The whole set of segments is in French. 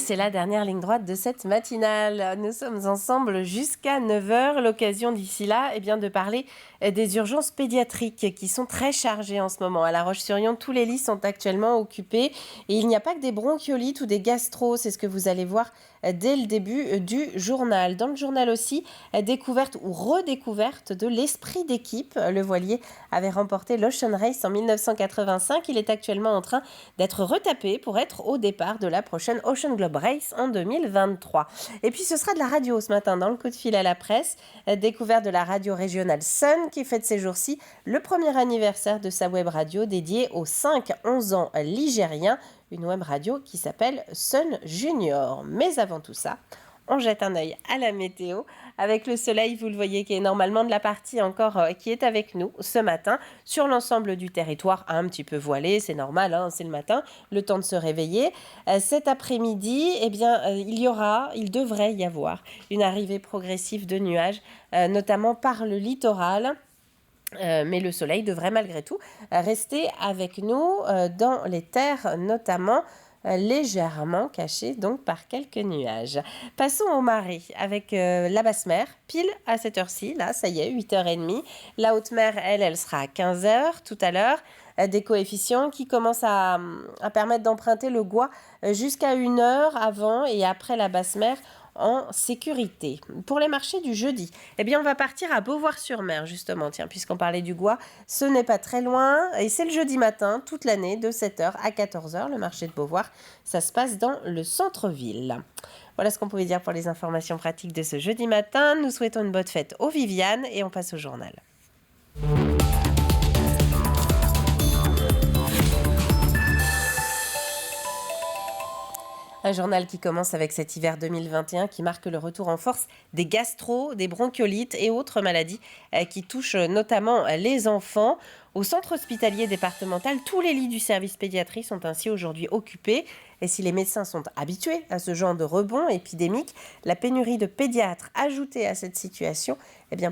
c'est la dernière ligne droite de cette matinale. Nous sommes ensemble jusqu'à 9 heures. L'occasion d'ici là, de parler des urgences pédiatriques qui sont très chargées en ce moment. À La Roche-sur-Yon, tous les lits sont actuellement occupés. Et il n'y a pas que des bronchiolites ou des gastro. C'est ce que vous allez voir dès le début du journal. Dans le journal aussi, découverte ou redécouverte de l'esprit d'équipe. Le voilier avait remporté l'Ocean Race en 1985. Il est actuellement en train d'être retapé pour être au départ de la prochaine Ocean Globe Race en 2023. Et puis ce sera de la radio ce matin dans le coup de fil à la presse. Découverte de la radio régionale Sun qui fête ces jours-ci le premier anniversaire de sa web radio dédiée aux 5-11 ans ligériens. Une web radio qui s'appelle Sun Junior. Mais avant tout ça, on jette un œil à la météo avec le soleil, vous le voyez, qui est normalement de la partie encore qui est avec nous ce matin. Sur l'ensemble du territoire, un petit peu voilé, c'est normal, c'est le matin, le temps de se réveiller. Cet après-midi, il devrait y avoir une arrivée progressive de nuages, notamment par le littoral. Mais le soleil devrait malgré tout rester avec nous dans les terres notamment légèrement cachées donc par quelques nuages. Passons au marée avec la basse mer, pile à cette heure-ci, là ça y est, 8h30. La haute mer, elle sera à 15h tout à l'heure. Des coefficients qui commencent à permettre d'emprunter le Gois jusqu'à 1 heure avant et après la basse mer en sécurité. Pour les marchés du jeudi, on va partir à Beauvoir-sur-Mer justement, puisqu'on parlait du Gois, ce n'est pas très loin et c'est le jeudi matin, toute l'année, de 7h à 14h, le marché de Beauvoir, ça se passe dans le centre-ville. Voilà ce qu'on pouvait dire pour les informations pratiques de ce jeudi matin. Nous souhaitons une bonne fête aux Viviane et on passe au journal. Un journal qui commence avec cet hiver 2021 qui marque le retour en force des gastro, des bronchiolites et autres maladies qui touchent notamment les enfants. Au centre hospitalier départemental, tous les lits du service pédiatrie sont ainsi aujourd'hui occupés. Et si les médecins sont habitués à ce genre de rebond épidémique, la pénurie de pédiatres ajoutée à cette situation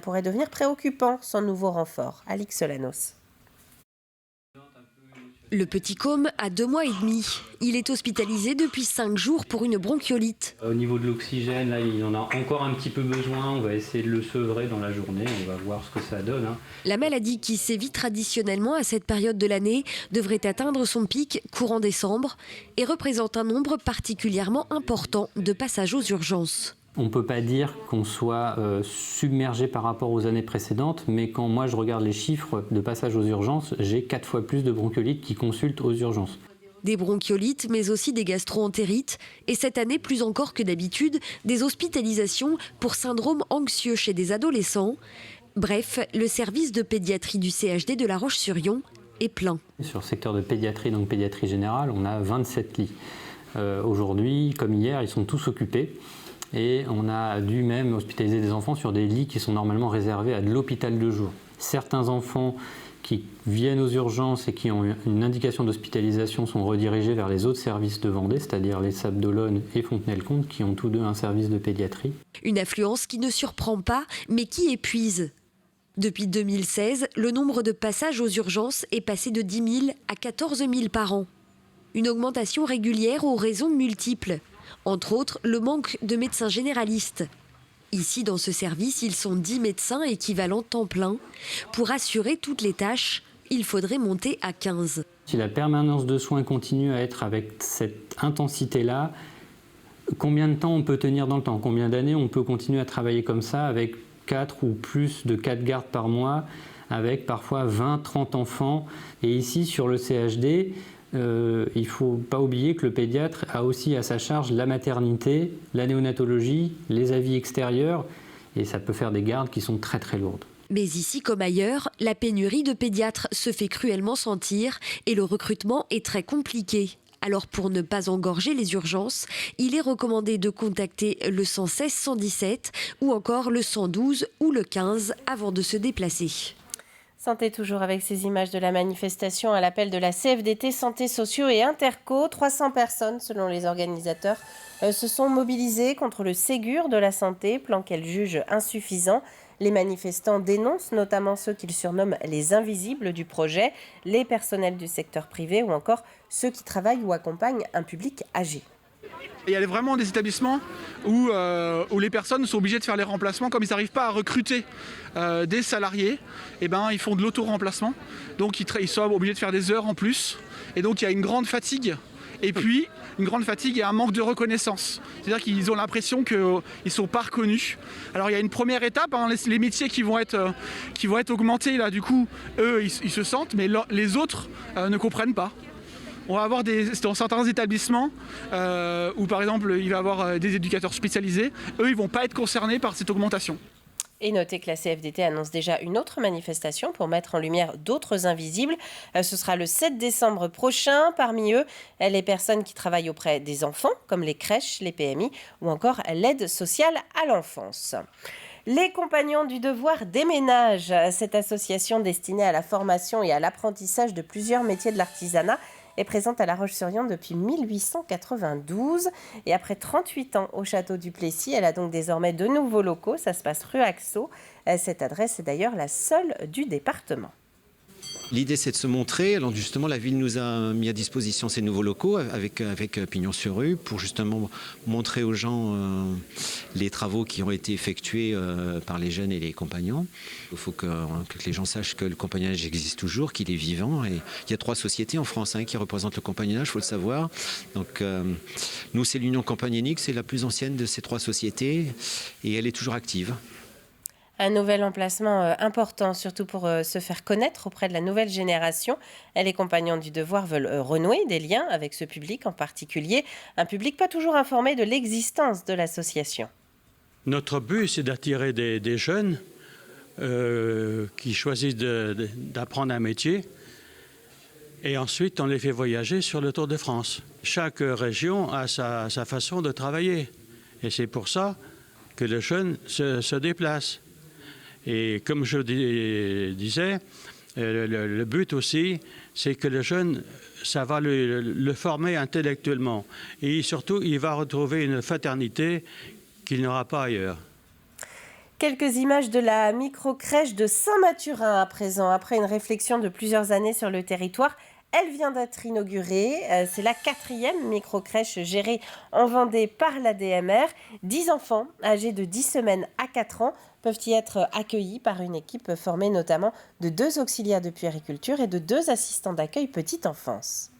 pourrait devenir préoccupant sans nouveau renfort. Alix Solanos. Le petit Côme a 2 mois et demi. Il est hospitalisé depuis 5 jours pour une bronchiolite. Au niveau de l'oxygène, là, il en a encore un petit peu besoin. On va essayer de le sevrer dans la journée. On va voir ce que ça donne. La maladie qui sévit traditionnellement à cette période de l'année devrait atteindre son pic courant décembre et représente un nombre particulièrement important de passages aux urgences. On ne peut pas dire qu'on soit submergé par rapport aux années précédentes, mais quand moi je regarde les chiffres de passage aux urgences, j'ai 4 fois plus de bronchiolites qui consultent aux urgences. Des bronchiolites, mais aussi des gastro-entérites, et cette année, plus encore que d'habitude, des hospitalisations pour syndrome anxieux chez des adolescents. Bref, le service de pédiatrie du CHD de La Roche-sur-Yon est plein. Sur le secteur de pédiatrie, donc pédiatrie générale, on a 27 lits. Aujourd'hui, comme hier, ils sont tous occupés. Et on a dû même hospitaliser des enfants sur des lits qui sont normalement réservés à de l'hôpital de jour. Certains enfants qui viennent aux urgences et qui ont une indication d'hospitalisation sont redirigés vers les autres services de Vendée, c'est-à-dire les Sables d'Olonne et Fontenay-le-Comte, qui ont tous deux un service de pédiatrie. Une affluence qui ne surprend pas, mais qui épuise. Depuis 2016, le nombre de passages aux urgences est passé de 10 000 à 14 000 par an. Une augmentation régulière aux raisons multiples. Entre autres, le manque de médecins généralistes. Ici, dans ce service, ils sont 10 médecins équivalents temps plein. Pour assurer toutes les tâches, il faudrait monter à 15. Si la permanence de soins continue à être avec cette intensité-là, combien de temps on peut tenir dans le temps? Combien d'années on peut continuer à travailler comme ça avec 4 ou plus de 4 gardes par mois, avec parfois 20, 30 enfants? Et ici, sur le CHD, il ne faut pas oublier que le pédiatre a aussi à sa charge la maternité, la néonatologie, les avis extérieurs, et ça peut faire des gardes qui sont très très lourdes. Mais ici comme ailleurs, la pénurie de pédiatres se fait cruellement sentir et le recrutement est très compliqué. Alors pour ne pas engorger les urgences, il est recommandé de contacter le 116 117 ou encore le 112 ou le 15 avant de se déplacer. Santé toujours avec ces images de la manifestation à l'appel de la CFDT Santé Sociaux et Interco. 300 personnes, selon les organisateurs, se sont mobilisées contre le Ségur de la santé, plan qu'elles jugent insuffisant. Les manifestants dénoncent notamment ceux qu'ils surnomment les invisibles du projet, les personnels du secteur privé ou encore ceux qui travaillent ou accompagnent un public âgé. Il y a vraiment des établissements où les personnes sont obligées de faire les remplacements. Comme ils n'arrivent pas à recruter des salariés, ils font de l'auto-remplacement. Donc ils sont obligés de faire des heures en plus. Et donc il y a une grande fatigue. Et puis, une grande fatigue et un manque de reconnaissance. C'est-à-dire qu'ils ont l'impression qu'ils ne sont pas reconnus. Alors il y a une première étape, les métiers qui vont être augmentés, là, du coup, eux, ils se sentent, mais les autres ne comprennent pas. On va avoir dans certains établissements où par exemple il va y avoir des éducateurs spécialisés, eux ils ne vont pas être concernés par cette augmentation. Et notez que la CFDT annonce déjà une autre manifestation pour mettre en lumière d'autres invisibles. Ce sera le 7 décembre prochain. Parmi eux, les personnes qui travaillent auprès des enfants, comme les crèches, les PMI ou encore l'aide sociale à l'enfance. Les Compagnons du Devoir déménagent. Cette association destinée à la formation et à l'apprentissage de plusieurs métiers de l'artisanat est présente à La Roche-sur-Yon depuis 1892. Et après 38 ans au château du Plessis, elle a donc désormais de nouveaux locaux. Ça se passe rue Axo. Cette adresse est d'ailleurs la seule du département. L'idée, c'est de se montrer. Alors justement, la ville nous a mis à disposition ces nouveaux locaux avec Pignon-sur-Rue pour justement montrer aux gens les travaux qui ont été effectués par les jeunes et les compagnons. Il faut que les gens sachent que le compagnonnage existe toujours, qu'il est vivant. Et il y a 3 sociétés en France qui représentent le compagnonnage, il faut le savoir. Donc nous, c'est l'Union Compagnonnique, c'est la plus ancienne de ces 3 sociétés et elle est toujours active. Un nouvel emplacement important, surtout pour se faire connaître auprès de la nouvelle génération. Les Compagnons du Devoir veulent renouer des liens avec ce public en particulier, un public pas toujours informé de l'existence de l'association. Notre but, c'est d'attirer des jeunes qui choisissent d'apprendre un métier et ensuite on les fait voyager sur le Tour de France. Chaque région a sa façon de travailler et c'est pour ça que le jeune se déplace. Et comme je disais, le but aussi, c'est que le jeune, ça va le former intellectuellement. Et surtout, il va retrouver une fraternité qu'il n'aura pas ailleurs. Quelques images de la micro-crèche de Saint-Mathurin à présent. Après une réflexion de plusieurs années sur le territoire, elle vient d'être inaugurée. C'est la 4e micro-crèche gérée en Vendée par l'ADMR. 10 enfants âgés de 10 semaines à 4 ans peuvent y être accueillis par une équipe formée notamment de 2 auxiliaires de puériculture et de 2 assistants d'accueil petite enfance.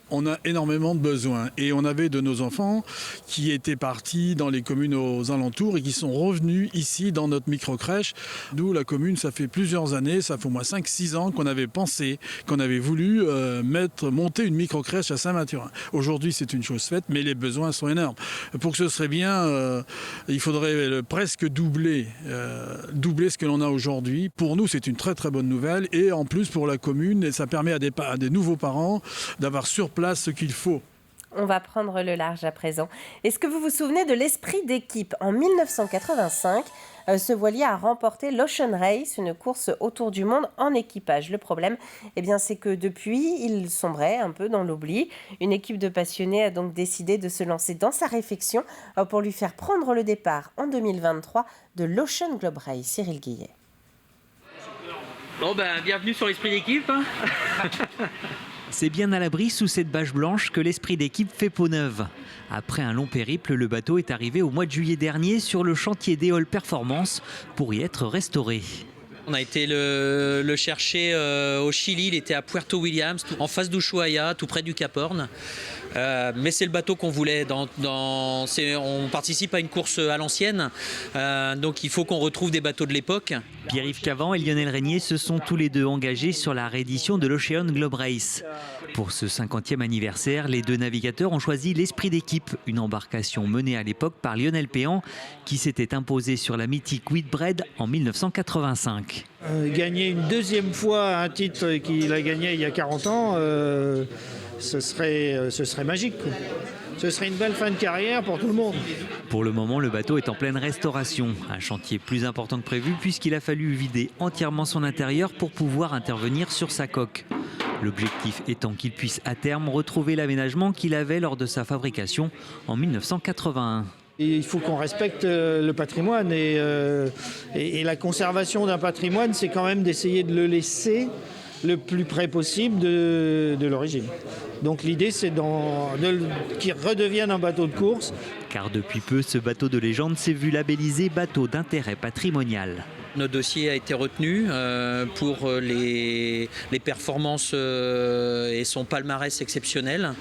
On a énormément de besoins et on avait de nos enfants qui étaient partis dans les communes aux alentours et qui sont revenus ici dans notre micro-crèche. Nous, la commune, ça fait plusieurs années, ça fait au moins 5-6 ans qu'on avait pensé, qu'on avait voulu monter une micro-crèche à Saint-Mathurin. Aujourd'hui, c'est une chose faite, mais les besoins sont énormes. Pour que ce serait bien, il faudrait presque doubler ce que l'on a aujourd'hui. Pour nous, c'est une très très bonne nouvelle et en plus pour la commune, ça permet à des nouveaux parents d'avoir sur place ce qu'il faut. On va prendre le large à présent. Est-ce que vous vous souvenez de l'esprit d'équipe ? En 1985, ce voilier a remporté l'Ocean Race, une course autour du monde en équipage. Le problème, c'est que depuis, il sombrait un peu dans l'oubli. Une équipe de passionnés a donc décidé de se lancer dans sa réflexion pour lui faire prendre le départ en 2023 de l'Ocean Globe Race. Cyril Guillet. Bon bienvenue sur l'esprit d'équipe. C'est bien à l'abri sous cette bâche blanche que l'esprit d'équipe fait peau neuve. Après un long périple, le bateau est arrivé au mois de juillet dernier sur le chantier d'Éole Performance pour y être restauré. On a été le chercher au Chili, il était à Puerto Williams, en face d'Ushuaia, tout près du Cap Horn. Mais c'est le bateau qu'on voulait. On participe à une course à l'ancienne, donc il faut qu'on retrouve des bateaux de l'époque. Pierre-Yves Cavant et Lionel Régnier se sont tous les deux engagés sur la réédition de l'Ocean Globe Race. Pour ce 50e anniversaire, les 2 navigateurs ont choisi l'esprit d'équipe, une embarcation menée à l'époque par Lionel Péan, qui s'était imposé sur la mythique Whitbread en 1985. Gagner une 2e fois un titre qu'il a gagné il y a 40 ans, ce serait magique. Ce serait une belle fin de carrière pour tout le monde. Pour le moment, le bateau est en pleine restauration. Un chantier plus important que prévu puisqu'il a fallu vider entièrement son intérieur pour pouvoir intervenir sur sa coque. L'objectif étant qu'il puisse à terme retrouver l'aménagement qu'il avait lors de sa fabrication en 1981. Et il faut qu'on respecte le patrimoine et la conservation d'un patrimoine, c'est quand même d'essayer de le laisser le plus près possible de l'origine. Donc l'idée, c'est qu'il redevienne un bateau de course. Car depuis peu, ce bateau de légende s'est vu labellisé bateau d'intérêt patrimonial. Notre dossier a été retenu pour les performances et son palmarès exceptionnel.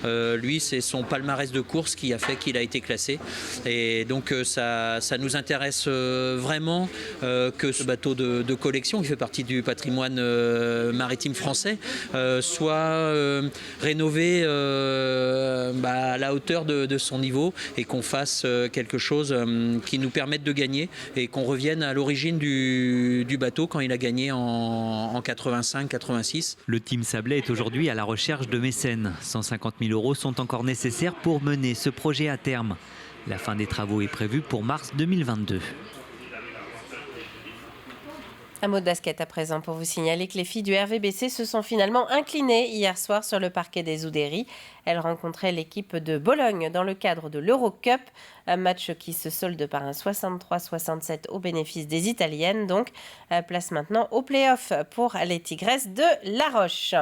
Lui, c'est son palmarès de course qui a fait qu'il a été classé. Et donc ça nous intéresse vraiment que ce bateau de collection, qui fait partie du patrimoine maritime français, soit rénové à la hauteur de son niveau et qu'on fasse quelque chose qui nous permette de gagner et qu'on revienne à l'origine du bateau quand il a gagné en 85-86. Le Team Sablé est aujourd'hui à la recherche de mécènes. 150 000 € sont encore nécessaires pour mener ce projet à terme. La fin des travaux est prévue pour mars 2022. Un mot de basket à présent pour vous signaler que les filles du RVBC se sont finalement inclinées hier soir sur le parquet des Oudéry. Elles rencontraient l'équipe de Bologne dans le cadre de l'Eurocup, un match qui se solde par un 63-67 au bénéfice des Italiennes. Donc, place maintenant au play-off pour les Tigresses de La Roche.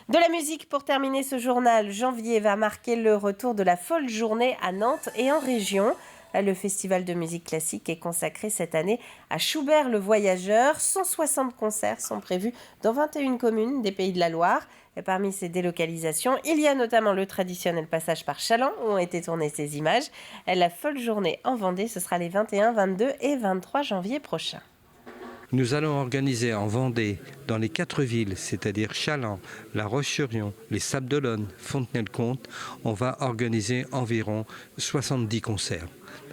De la musique pour terminer ce journal. Janvier va marquer le retour de la folle journée à Nantes et en région. Le festival de musique classique est consacré cette année à Schubert le Voyageur. 160 concerts sont prévus dans 21 communes des Pays de la Loire. Et parmi ces délocalisations, il y a notamment le traditionnel passage par Chaland où ont été tournées ces images. La folle journée en Vendée, ce sera les 21, 22 et 23 janvier prochains. Nous allons organiser en Vendée, dans les 4 villes, c'est-à-dire Chaland, La Roche-sur-Yon, les Sables-d'Olonne, Fontenay-le-Comte, on va organiser environ 70 concerts.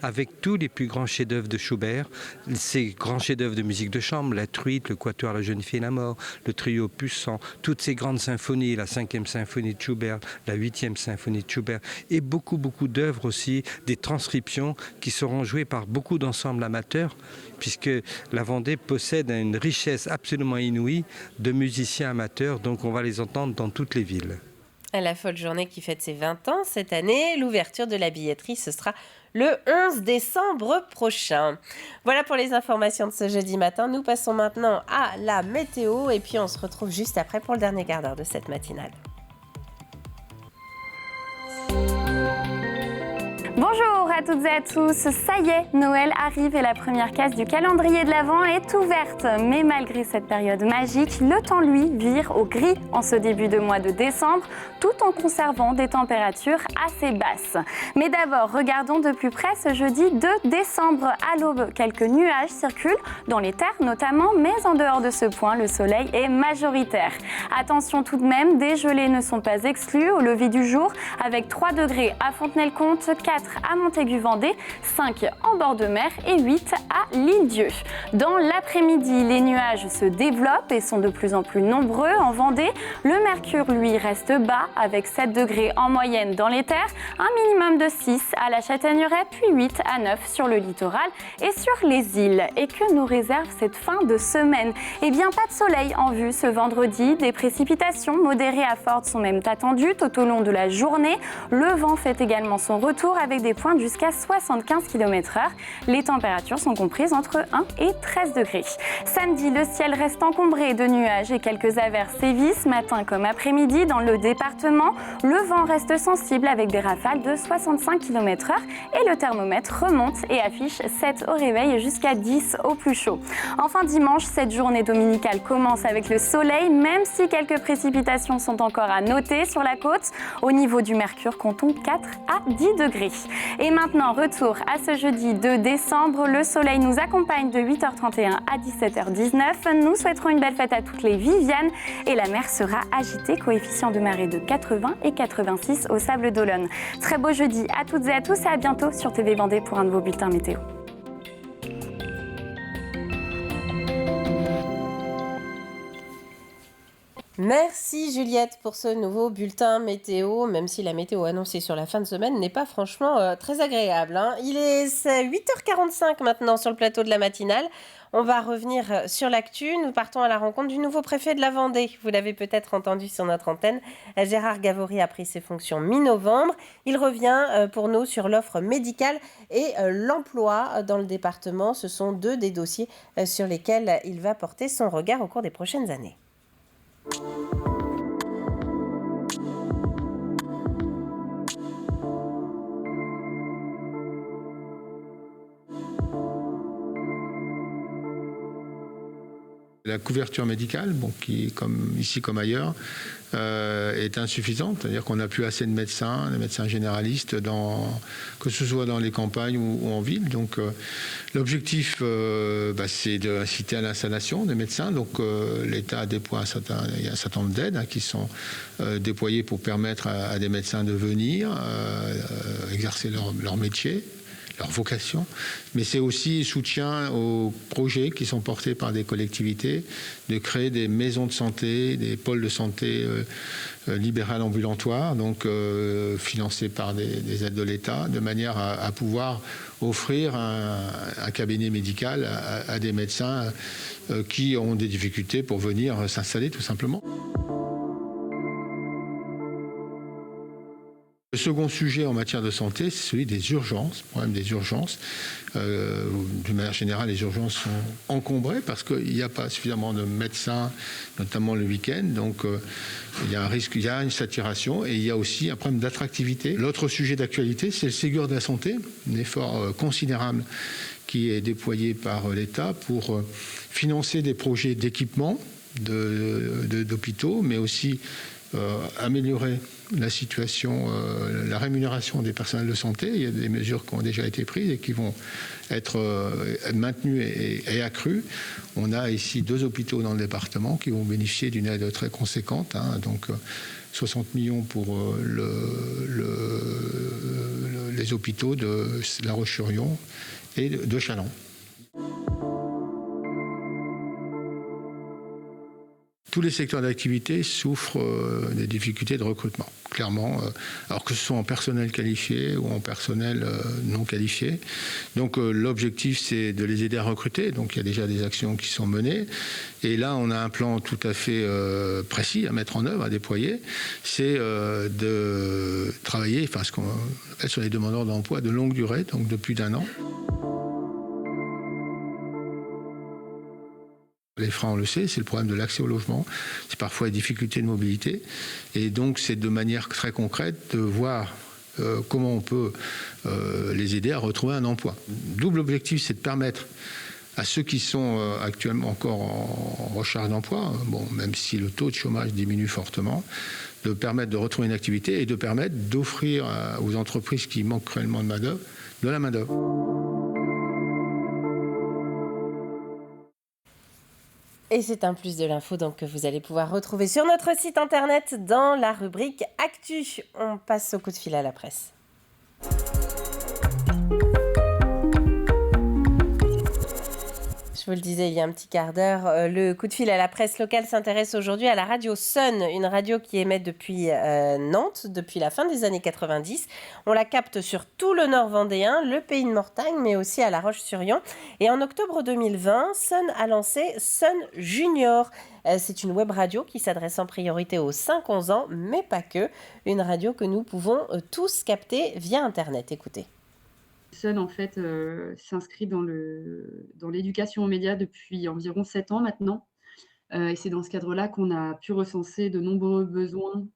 Avec tous les plus grands chefs-d'œuvre de Schubert, ces grands chefs-d'œuvre de musique de chambre, la Truite, le Quatuor La Jeune Fille et la Mort, le Trio Puissant, toutes ces grandes symphonies, la 5e symphonie de Schubert, la 8e symphonie de Schubert, et beaucoup d'œuvres aussi, des transcriptions qui seront jouées par beaucoup d'ensembles amateurs, puisque la Vendée possède une richesse absolument inouïe de musiciens amateurs, donc on va les entendre dans toutes les villes. À la folle journée qui fête ses 20 ans cette année, l'ouverture de la billetterie, ce sera le 11 décembre prochain. Voilà pour les informations de ce jeudi matin. Nous passons maintenant à la météo et puis on se retrouve juste après pour le dernier quart d'heure de cette matinale. Bonjour à toutes et à tous, ça y est, Noël arrive et la première case du calendrier de l'Avent est ouverte. Mais malgré cette période magique, le temps lui vire au gris en ce début de mois de décembre, tout en conservant des températures assez basses. Mais d'abord, regardons de plus près ce jeudi 2 décembre. À l'aube, quelques nuages circulent dans les terres notamment, mais en dehors de ce point, le soleil est majoritaire. Attention tout de même, des gelées ne sont pas exclues au lever du jour, avec 3 degrés à Fontenay-le-Comte, 4 à Montaigu-Vendée, 5 en bord de mer et 8 à l'Île-Dieu. Dans l'après-midi, les nuages se développent et sont de plus en plus nombreux en Vendée. Le mercure, lui, reste bas avec 7 degrés en moyenne dans les terres, un minimum de 6 à la Châtaigneraie, puis 8 à 9 sur le littoral et sur les îles. Et que nous réserve cette fin de semaine ? Eh bien, pas de soleil en vue ce vendredi. Des précipitations modérées à fortes sont même attendues tout au long de la journée. Le vent fait également son retour avec des pointes jusqu'à 75 km/h. Les températures sont comprises entre 1 et 13 degrés. Samedi, le ciel reste encombré de nuages et quelques averses sévissent matin comme après-midi dans le département. Le vent reste sensible avec des rafales de 65 km/h et le thermomètre remonte et affiche 7 au réveil jusqu'à 10 au plus chaud. Enfin dimanche, cette journée dominicale commence avec le soleil, même si quelques précipitations sont encore à noter sur la côte. Au niveau du mercure, comptons 4 à 10 degrés. Et maintenant, retour à ce jeudi 2 décembre. Le soleil nous accompagne de 8h31 à 17h19. Nous souhaiterons une belle fête à toutes les Vivianes et la mer sera agitée, coefficient de marée de 80 et 86 au Sables-d'Olonne. Très beau jeudi à toutes et à tous et à bientôt sur TV Vendée pour un nouveau bulletin météo. Merci Juliette pour ce nouveau bulletin météo, même si la météo annoncée sur la fin de semaine n'est pas franchement très agréable, hein. Il est 8h45 maintenant sur le plateau de la matinale. On va revenir sur l'actu. Nous partons à la rencontre du nouveau préfet de la Vendée. Vous l'avez peut-être entendu sur notre antenne. Gérard Gavory a pris ses fonctions mi-novembre. Il revient pour nous sur l'offre médicale et l'emploi dans le département. Ce sont deux des dossiers sur lesquels il va porter son regard au cours des prochaines années. La couverture médicale, qui, comme ici comme ailleurs, est insuffisante. C'est-à-dire qu'on n'a plus assez de médecins, des médecins généralistes, que ce soit dans les campagnes ou en ville. Donc l'objectif, c'est d'inciter à l'installation des médecins. Donc l'État déploie il y a un certain nombre d'aides qui sont déployées pour permettre à des médecins de venir exercer leur métier, leur vocation, mais c'est aussi soutien aux projets qui sont portés par des collectivités de créer des maisons de santé, des pôles de santé libérales ambulatoires, donc financés par des aides de l'État, de manière à pouvoir offrir un cabinet médical à des médecins qui ont des difficultés pour venir s'installer tout simplement. Le second sujet en matière de santé, c'est celui des urgences, le problème des urgences. D'une manière générale, les urgences sont encombrées parce qu'il n'y a pas suffisamment de médecins, notamment le week-end. Donc il y a un risque, il y a une saturation et il y a aussi un problème d'attractivité. L'autre sujet d'actualité, c'est le Ségur de la santé, un effort considérable qui est déployé par l'État pour financer des projets d'équipement d'hôpitaux, mais aussi améliorer la situation, la rémunération des personnels de santé. Il y a des mesures qui ont déjà été prises et qui vont être maintenues et accrues. On a ici 2 hôpitaux dans le département qui vont bénéficier d'une aide très conséquente, donc 60 millions pour les hôpitaux de La Roche-sur-Yon et de Châlons. Tous les secteurs d'activité souffrent des difficultés de recrutement, clairement, alors que ce soit en personnel qualifié ou en personnel non qualifié. Donc l'objectif, c'est de les aider à recruter. Donc il y a déjà des actions qui sont menées. Et là, on a un plan tout à fait précis à mettre en œuvre, à déployer. C'est de travailler, ce qu'on appelle sur les demandeurs d'emploi de longue durée, donc de plus d'1 an. Les freins, on le sait, c'est le problème de l'accès au logement, c'est parfois les difficultés de mobilité. Et donc, c'est de manière très concrète de voir comment on peut les aider à retrouver un emploi. Double objectif, c'est de permettre à ceux qui sont actuellement encore en recherche d'emploi, même si le taux de chômage diminue fortement, de permettre de retrouver une activité et de permettre d'offrir aux entreprises qui manquent cruellement de main-d'œuvre, de la main-d'œuvre. Et c'est un plus de l'info donc, que vous allez pouvoir retrouver sur notre site internet dans la rubrique Actu. On passe au coup de fil à la presse. Je vous le disais il y a un petit quart d'heure, le coup de fil à la presse locale s'intéresse aujourd'hui à la radio Sun, une radio qui émet depuis Nantes, depuis la fin des années 90. On la capte sur tout le nord vendéen, le pays de Mortagne, mais aussi à La Roche-sur-Yon. Et en octobre 2020, Sun a lancé Sun Junior. C'est une web radio qui s'adresse en priorité aux 5-11 ans, mais pas que. Une radio que nous pouvons tous capter via Internet. Écoutez. Sun, en fait, s'inscrit dans l'éducation aux médias depuis environ 7 ans maintenant. Et c'est dans ce cadre-là qu'on a pu recenser de nombreux besoins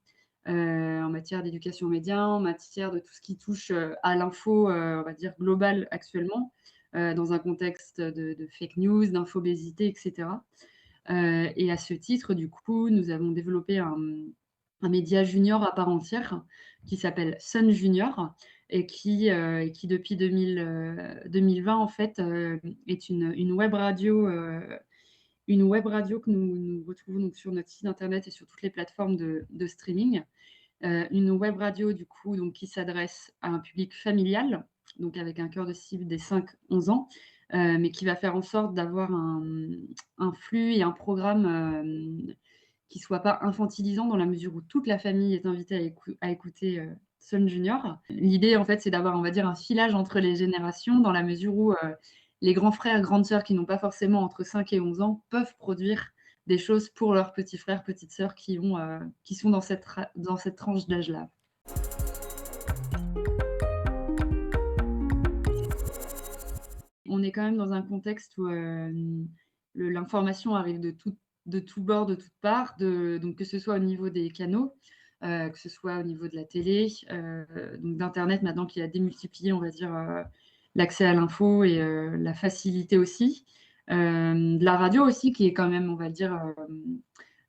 en matière d'éducation aux médias, en matière de tout ce qui touche à l'info, on va dire, globale actuellement, dans un contexte de fake news, d'infobésité, etc. Et à ce titre, du coup, nous avons développé un média junior à part entière qui s'appelle Sun Junior, et qui depuis 2020 en fait est une web radio que nous retrouvons donc sur notre site internet et sur toutes les plateformes de streaming. Une web radio du coup donc qui s'adresse à un public familial, donc avec un cœur de cible des 5-11 ans, mais qui va faire en sorte d'avoir un flux et un programme qui ne soit pas infantilisant dans la mesure où toute la famille est invitée à écouter Sun Junior. L'idée, en fait, c'est d'avoir, on va dire, un filage entre les générations dans la mesure où les grands frères, grandes sœurs qui n'ont pas forcément entre 5 et 11 ans peuvent produire des choses pour leurs petits frères, petites sœurs qui sont dans cette tranche d'âge-là. On est quand même dans un contexte où l'information arrive de de tous bords, de toutes parts, donc que ce soit au niveau des canaux, que ce soit au niveau de la télé, donc d'Internet maintenant qui a démultiplié, on va dire, l'accès à l'info et la facilité aussi. De la radio aussi qui est quand même, on va dire,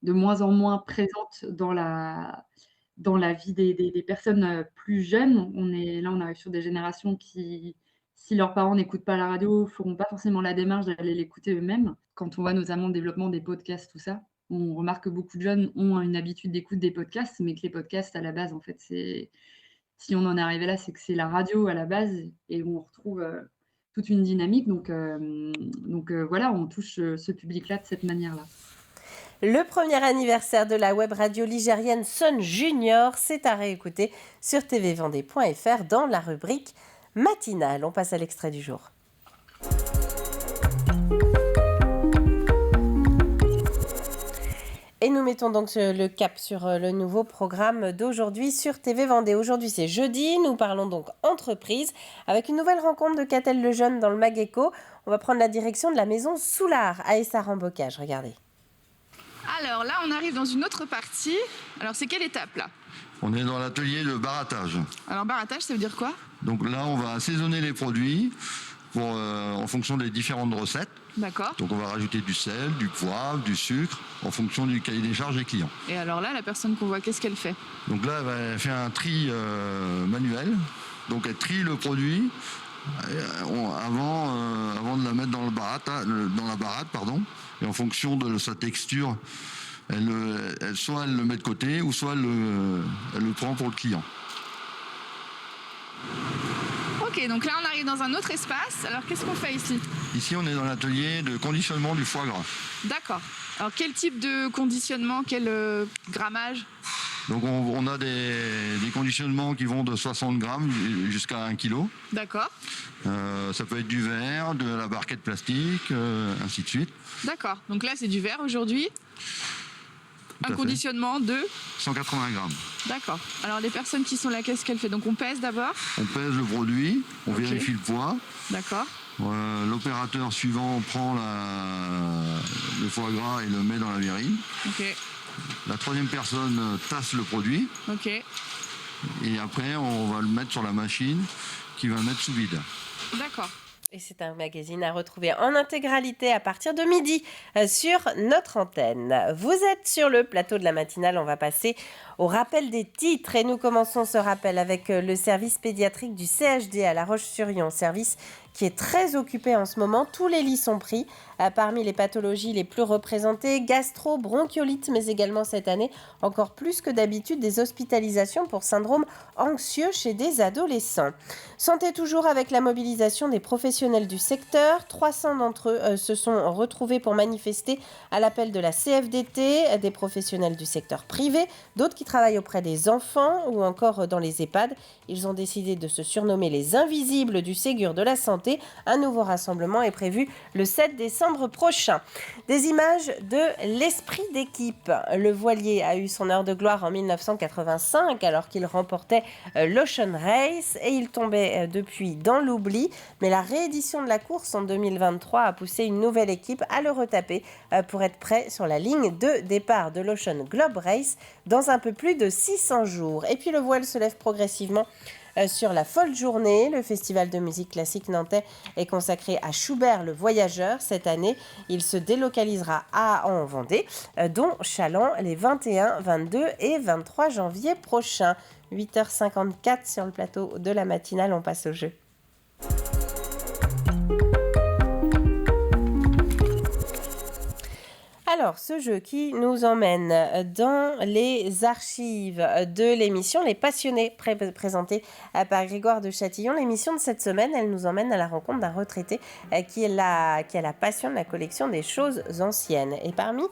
de moins en moins présente dans la vie des personnes plus jeunes. On arrive sur des générations qui, si leurs parents n'écoutent pas la radio, ne feront pas forcément la démarche d'aller l'écouter eux-mêmes. Quand on voit notamment le développement des podcasts, tout ça, on remarque que beaucoup de jeunes ont une habitude d'écoute des podcasts, mais que les podcasts, à la base, en fait, si on en est arrivé là, c'est que c'est la radio à la base et où on retrouve toute une dynamique. Donc voilà, on touche ce public-là de cette manière-là. Le premier anniversaire de la web radio ligérienne Sun Junior, c'est à réécouter sur tvvendée.fr dans la rubrique matinale. On passe à l'extrait du jour. Et nous mettons donc le cap sur le nouveau programme d'aujourd'hui sur TV Vendée. Aujourd'hui, c'est jeudi. Nous parlons donc entreprise avec une nouvelle rencontre de Catel Lejeune dans le Mageco. On va prendre la direction de la maison Soulard à Essart-en-Bocage. Regardez. Alors là, on arrive dans une autre partie. Alors, c'est quelle étape là ? On est dans l'atelier de barattage. Alors, barattage, ça veut dire quoi ? Donc là, on va assaisonner les produits en fonction des différentes recettes. D'accord. Donc on va rajouter du sel, du poivre, du sucre, en fonction du cahier des charges des clients. Et alors là, la personne qu'on voit, qu'est-ce qu'elle fait ? Donc là, elle fait un tri manuel. Donc elle trie le produit avant de la mettre dans la baratte. Et en fonction de sa texture, soit elle le met de côté, ou soit elle le prend pour le client. Ok, donc là on arrive dans un autre espace. Alors qu'est-ce qu'on fait ici ? Ici on est dans l'atelier de conditionnement du foie gras. D'accord. Alors quel type de conditionnement, quel grammage ? Donc on a des conditionnements qui vont de 60 grammes jusqu'à 1 kg. D'accord. Ça peut être du verre, de la barquette plastique, ainsi de suite. D'accord. Donc là c'est du verre aujourd'hui. Un conditionnement de 180 grammes. D'accord. Alors les personnes qui sont là, qu'est-ce qu'elles font ? Donc on pèse d'abord ? On pèse le produit, on vérifie le poids. D'accord. L'opérateur suivant prend le foie gras et le met dans la verrine. Ok. La troisième personne tasse le produit. Ok. Et après, on va le mettre sur la machine qui va le mettre sous vide. D'accord. Et c'est un magazine à retrouver en intégralité à partir de midi sur notre antenne. Vous êtes sur le plateau de la matinale, on va passer au rappel des titres. Et nous commençons ce rappel avec le service pédiatrique du CHD à La Roche-sur-Yon, service qui est très occupé en ce moment. Tous les lits sont pris. Parmi les pathologies les plus représentées, gastro, bronchiolite, mais également cette année, encore plus que d'habitude, des hospitalisations pour syndrome anxieux chez des adolescents. Santé toujours avec la mobilisation des professionnels du secteur. 300 d'entre eux se sont retrouvés pour manifester à l'appel de la CFDT, des professionnels du secteur privé, d'autres qui travaillent auprès des enfants ou encore dans les EHPAD. Ils ont décidé de se surnommer les Invisibles du Ségur de la Santé. Un nouveau rassemblement est prévu le 7 décembre prochain. Des images de l'esprit d'équipe. Le voilier a eu son heure de gloire en 1985 alors qu'il remportait l'Ocean Race et il tombait depuis dans l'oubli. Mais la réédition de la course en 2023 a poussé une nouvelle équipe à le retaper pour être prêt sur la ligne de départ de l'Ocean Globe Race dans un peu plus de 600 jours. Et puis le voile se lève progressivement sur la folle journée. Le festival de musique classique nantais est consacré à Schubert le Voyageur. Cette année, il se délocalisera en Vendée, dont Chaland les 21, 22 et 23 janvier prochains. 8h54 sur le plateau de la matinale, on passe au jeu. Alors, ce jeu qui nous emmène dans les archives de l'émission Les Passionnés, présentée par Grégoire de Châtillon. L'émission de cette semaine, elle nous emmène à la rencontre d'un retraité qui a la passion de la collection des choses anciennes. Et parmi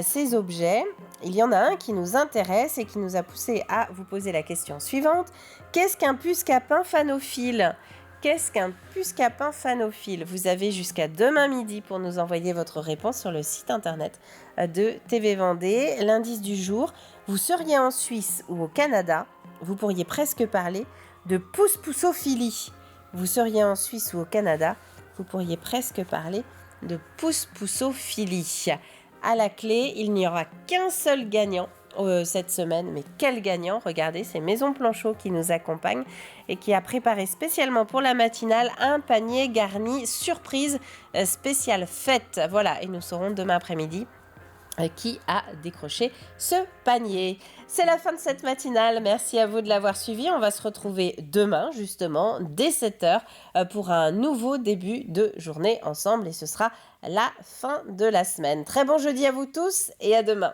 ces objets, il y en a un qui nous intéresse et qui nous a poussé à vous poser la question suivante. Qu'est-ce qu'un puce-capin phanophile ? Qu'est-ce qu'un puce-capin phanophile ? Vous avez jusqu'à demain midi pour nous envoyer votre réponse sur le site internet de TV Vendée. L'indice du jour, vous seriez en Suisse ou au Canada, vous pourriez presque parler de pousse-poussophilie. Vous seriez en Suisse ou au Canada, vous pourriez presque parler de pousse-poussophilie. à la clé. Il n'y aura qu'un seul gagnant cette semaine. Mais quel gagnant! Regardez, c'est Maison Planchot qui nous accompagne et qui a préparé spécialement pour la matinale un panier garni surprise spéciale fête. Voilà, et nous saurons demain après-midi qui a décroché ce panier. C'est la fin de cette matinale. Merci à vous de l'avoir suivi. On va se retrouver demain, justement, dès 7h pour un nouveau début de journée ensemble. Et ce sera la fin de la semaine. Très bon jeudi à vous tous et à demain.